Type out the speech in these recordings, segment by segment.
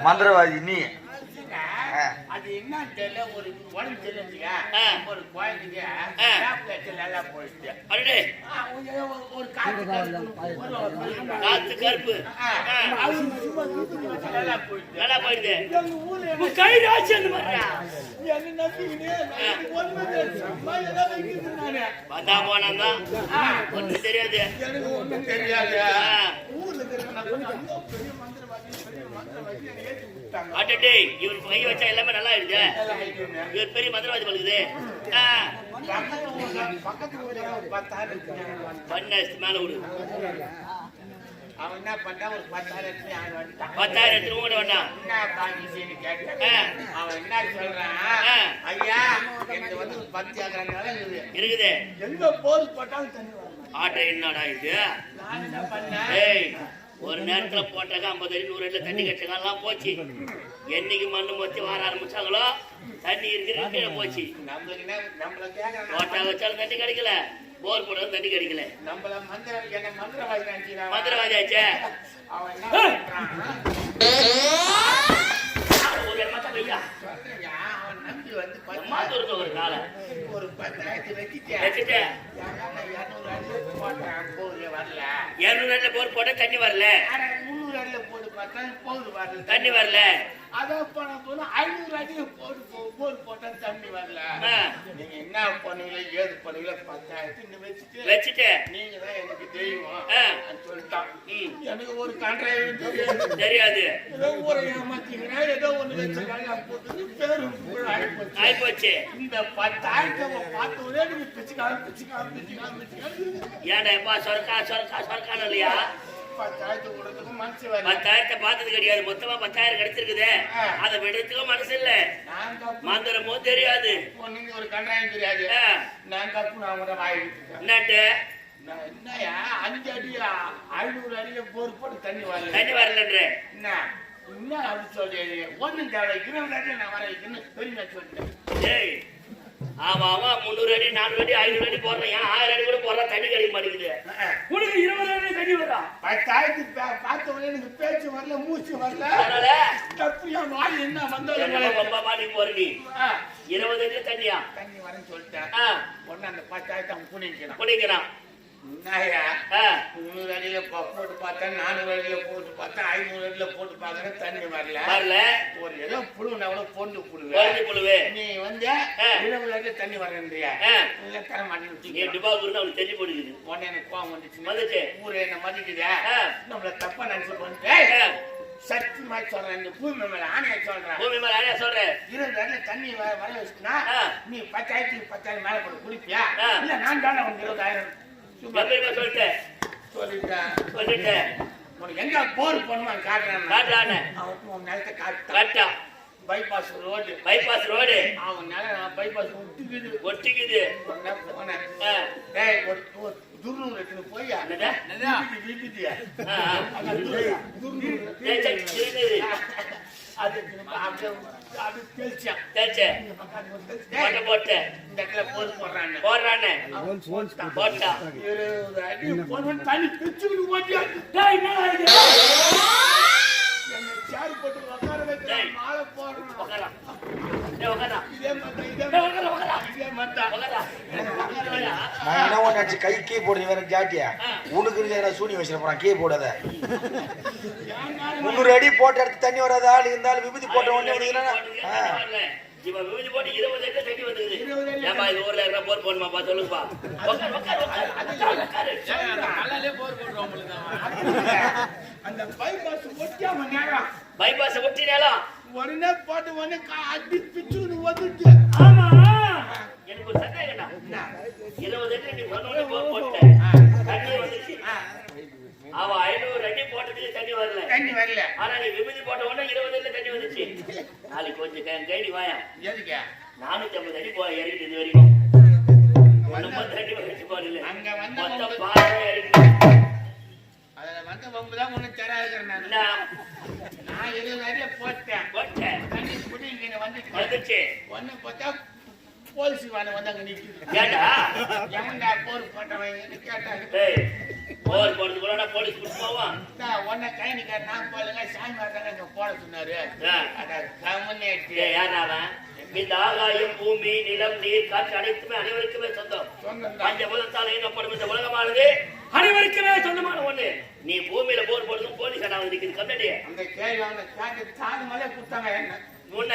மந்திரவாதி நீ அது என்ன தெரியல ஒரு உடம்பு தெரியலையா ஒரு குழந்தைங்க போயிடுச்சு ஒரு காத்து கருப்பு நல்லா போயிடுது வந்தா போனா ஒன்னும் தெரியாது ஒன்னும் தெரியாது அட்டே இவர் கை வச்சா எல்லாமே நல்லா இருக்கு இவர் பெரிய மந்திரவாதி பழுகுது மேல விடு அவன் என்ன பண்ணா ஒரு 10,000 கூட வேண்டாம் அவன் என்ன சொல்றான் ஐயா எனக்கு வந்து 10,000 இருக்குது எங்க போர் போட்டாலும் தண்ணி ஆட்டை என்னடா இது ஒரு நேரத்துல போட்டாக்க 50 அடி 100 அடியில தண்ணி கட்டலாம் போச்சு என்னைக்கு மண்ணு மொத்தி வர ஆரம்பிச்சாங்களோ தண்ணி இருக்கிறது கீழே போச்சு போட்டா வச்சாலும் தண்ணி கிடைக்கல போர் போட்டாலும் தண்ணி கிடைக்கல மந்திரவாதி ஆச்சே ஒரு நாளை ஒரு 10,000 வச்சுட்டு 200 அடியில போர் போட்டா தண்ணி வரல 300 அடியில போட்டு பார்த்தா போர் வரல தண்ணி வரல அதான் போன போது 500 அடியில போர் போட்டா தண்ணி வரல நீங்க என்ன பண்ணுவீங்களோ ஏது பண்ணுவீங்களோ 10,000 வச்சுட்டு நீங்க தான் எனக்கு தெய்வம் சொல்லிட்டான் எனக்கு ஒரு கான்ட்ராக்ட் தெரியாது ஏதோ ஒரு ஏமாத்தீங்கன்னா ஏதோ ஒண்ணு வச்சுக்காங்க போட்டு பேரும் ஆயிப்போச்சு இந்த 10,000 பார்த்து ஒரே பிச்சுக்காம ஏன்டா எப்பா சொர்க்கா இல்லையா 10,000 கொடுத்துக்கு மனசு வரல. 10,000 பார்த்தது கிடையாது. மொத்தமா 10,000 கிடைச்சிருக்குது. அதை விடுறதுக்கும் மனசு இல்ல. மாந்திரமோ தெரியாது. நீங்க ஒரு கண்டாயம் தெரியாது. நான் தப்பு நான் கூட வாங்கிட்டு என்னட்டு என்னையா 5 அடி 500 அடியில போர் போட்டு தண்ணி வரல. தண்ணி வரலன்ற என்ன என்ன அப்படி சொல்லி ஒன்னும் தேவை 20 அடி நான் வர வைக்கணும் பெருமை சொல்லிட்டேன். ஏய் ஆமா 300 அடி 400 அடி 500 அடி போடுறேன். 1000 அடி கூட போடுறேன். தண்ணி கிடைக்க மாட்டேங்குது. உனக்கு 20 அடி தண்ணி வரா. 10,000 பார்த்த உடனே எனக்கு பேச்சு வரல மூச்சு வரல. தப்பு என் வாய் என்ன வந்தாலும் ரொம்ப மாட்டி போற நீ 20 அடி தண்ணியா தண்ணி வரேன்னு சொல்லிட்டேன். ஒன்னு அந்த 10,000 அவன் புனிக்கிறான். குடிக்கிறான். என்னையா 300 அடியில போட்டு பார்த்தேன், 400 அடியில போட்டு பார்த்தேன், 500 அடியில போட்டு பார்த்தேன், தண்ணி வரல. ஒரு ஏதோ புழுனா கூட பொண்ணு புழுவே நீ வந்து 20 அடியில தண்ணி வரேன்றியா? இல்ல தர மாட்டேன்னு தெரிய போடுது. உடனே எனக்கு கோவம் வந்துச்சு. வந்துச்சு ஊரே என்ன மதிக்குதா? நம்மள தப்பா நினைச்சு போட்டு சத்தியமா சொல்றேன். இந்த பூமி மேல ஆணையா சொல்றேன். பூமி மேல ஆணையா சொல்றேன். 20 அடியில தண்ணி வர வச்சுனா நீ 10,000 மேல போட்டு குடிப்பியா? இல்ல நான் தானே உனக்கு 20,000 சொல்லிட்டேன். உனக்கு எங்க போர் பண்ணுமா காட்டுறான். அவன் நிலத்தை காட்டா பைபாஸ் ரோடு அவன் நிலம் பைபாஸ் ஒட்டிக்குது. துர்நூறு எடுத்துன்னு போய் கை கீ போடு. வேற ஜாட்டியா உனக்கு சூனி வச்சிட போறான். கீ போடாத. 300 அடி போட்ட இடத்து தண்ணி வராத ஆள் இருந்தாலும் விபூதி போட்ட உடனே விபூதி போட்டு 20 அடி தண்ணி வந்துருக்குது. ஏமா இது ஊர்ல இருக்கிற போர் போடணுமாப்பா சொல்லுப்பா. அந்த பைபாஸ் ஒட்டி நேரம் உடனே போட்டு உடனே அடி பிச்சு வந்துட்டு. ஆமா எனக்கு ஒரு சந்தேகம். 20 அடி நீ சொன்ன போர் போட்ட தண்ணி வந்துச்சு. அவ 500 அடி போட்டதுக்கு தண்ணி வரல. ஆனா நீ விபூதி போட்ட உடனே 20 அடி தண்ணி வந்துச்சு. நாளைக்கு கொஞ்சம் கைடி வாயா. 450 அடி போய் இறங்கிட்டு இது வரைக்கும் தண்ணி வந்துச்சு போறல. அங்க வந்து மொத்தம் பாறை இறங்கி அதுல வந்து வம்புதான் ஒண்ணு தராது. நான் 20 அடியில போட்டேன் தண்ணி குடிங்க வந்துச்சு. ஒண்ணு பார்த்தா போலீஸ் வான வந்து அங்க நிக்குது. எவன்டா போர் போட்டவன் கேட்டாங்க. போர் போறது கூட போலீஸ் போவான். உடனே கைனிக்கார் நான் போலுங்க சாமி வரதாங்க இங்க போட சொன்னாரு. யாராவன் இந்த ஆகாயம் பூமி நிலம் நீர் காற்று அனைத்துமே அனைவருக்குமே சொந்தம். பஞ்சபூதத்தால் இயக்கப்படும் இந்த உலகமானது அனைவருக்குமே சொந்தமான ஒண்ணு. நீ பூமியில போர் போடுறதும் போலீஸ் அண்ணாவது நிக்குது. கம்ப்ளைண்ட் அந்த கேள்வி அவங்க சாது மேலே கொடுத்தாங்க. முன்ன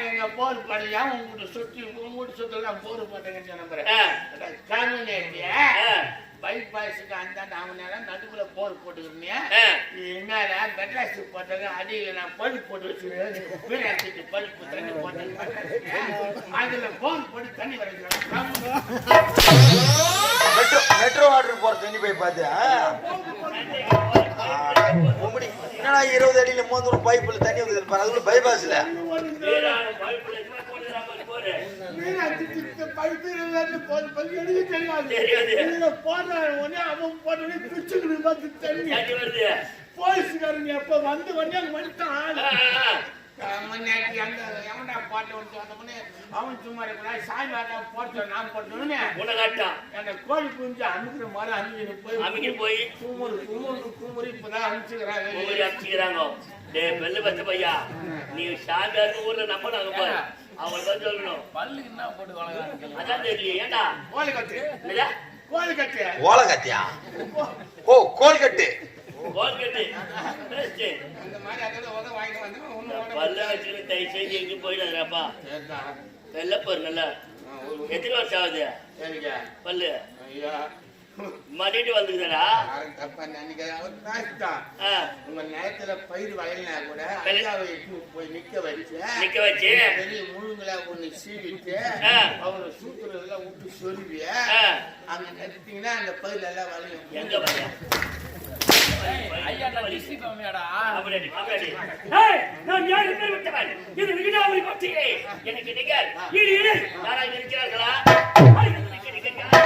எங்க போர் பண்ணலையா உங்க சுற்றி உங்க சுத்தலாம் போர் போட்டேங்கன்னு நம்புறேன். பைபாஸுக்கு அந்த அவனால நடுவுல போர் போட்டுக்கிறேன். என்னால மெட்ராஸ் போட்டாங்க அடியில நான் பழுப்பு போட்டு வச்சுருக்கேன். பழுப்பு தண்ணி போட்டேன். அதுல போர் போட்டு தண்ணி வரைக்கிறாங்க. மெட்ரோ வாட்டர் போற தண்ணி போய் பார்த்தியா? என்னடா 20 அடியில மோந்து பைப்புல தண்ணி வந்து அதுக்குள்ள பைபாஸ்ல போலீஸ்காரங்க எப்ப வந்து வந்துட்டான். அவன் சும்மா சாமி போட்டு நான் போட்டோன்னு கோழி புரிஞ்சு அமுக்கிற மாதிரி அமுக்கிட்டு போய் குமுறி இப்பதான் அனுப்பிச்சுக்கிறாங்க. பெல்லு பச்ச பையா நீ சாமியார் ஊர்ல நம்ம நாங்க போய் அவங்களுக்கு தான் சொல்லணும். பல்லுக்கு என்ன போட்டு அதான் தெரியல. ஏண்டா கோழிக்கட்டு ஓலகத்தியா? ஓ கோல்கட்டு அந்த மாதிரி அதோட வாங்கி வந்து பல்ல வச்சுக்கிட்டு தயவு செஞ்சு எங்கேயும் போயிடாதுப்பா. வெள்ளப்போர் நல்லா எத்தனை வருஷம் ஆகுது பல்லு மாட்டிட்டு வந்துக்குதா? உங்க நேரத்துல பயிர் வயல்னா கூட போய் நிக்க வச்சு பெரிய முழுங்களா ஒண்ணு சீவிட்டு அவரை சூத்துறதுல விட்டு சொருவி அங்க நிறுத்தீங்கன்னா அந்த பயிர் எல்லாம் வளையும். எங்க வளையும்? ஐயா நான் டிஸ்ட்ரி கம்மியாடா அப்படியே அப்படியே ஏய் நான் யார் பேர் விட்டவன் இது விகிதாவளி பற்றியே எனக்கு நிகர் ஈடு ஈடு யாராக இருக்கிறார்களா எனக்கு நிகர் யாரே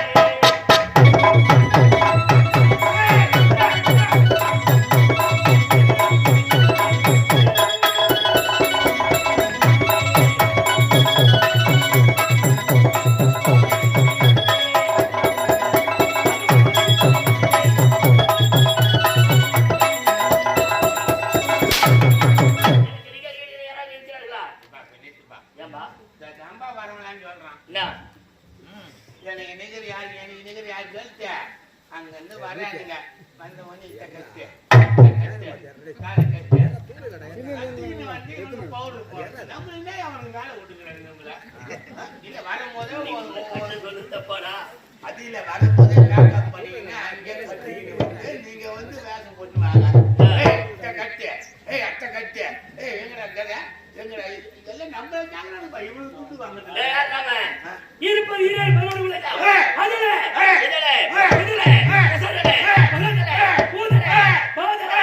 அங்கிருந்து வரானுங்க வந்த உடனே இட்ட கட்டு பவுடர் போடுறது நம்ம என்ன அவனுக்கு வேலை விட்டுக்கிறாங்க நம்மள இல்ல வரும்போதே தப்பாடா அது இல்ல வரும்போதே மேக்கப் பண்ணிக்கிங்க அங்கே நீங்க வந்து வேஷம் போட்டு வாங்க கட்டு அட்டை கட்டு எங்கடா கதை எங்கடா இதெல்லாம் நம்ம தாங்க இவ்வளவு துட்டு வாங்குறது இருப்பது ஈரல் பலோடு உள்ளதா அதல இதல இதல சதல பலதல ஊதல பாதல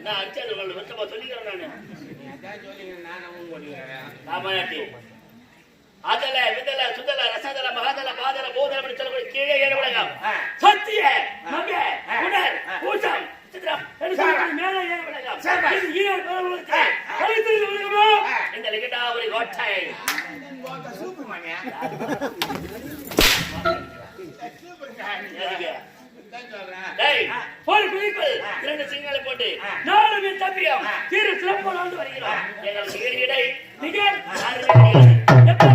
நான் அச்சது உங்களுக்கு மொத்தமா சொல்லிக்கிறேன் நீ அதான் சொல்லிங்க நான் அவங்க சொல்லிக்கிறேன் ஆமாட்டி அதல விதல சுதல ரசதல மகதல பாதல போதல அப்படி சொல்லக்கூடிய கீழே ஏழு உலகம் சத்திய மக உணர் பூசம் சித்ரம் மேலே ஏழு உலகம் இது ஈரல் பலோடு உள்ளது கலித்திரி உலகமோ இந்த லிகடா ஒரு கோட்டை சூப்பர்மானியா போல் குதிப்பல் 2 சிங்கங்களை போட்டு 4 பேர் தப்பியம் தீர சிறப்போடு வந்து வருகிறோம் எங்களுக்கு இடை நிகர் 6 பேர்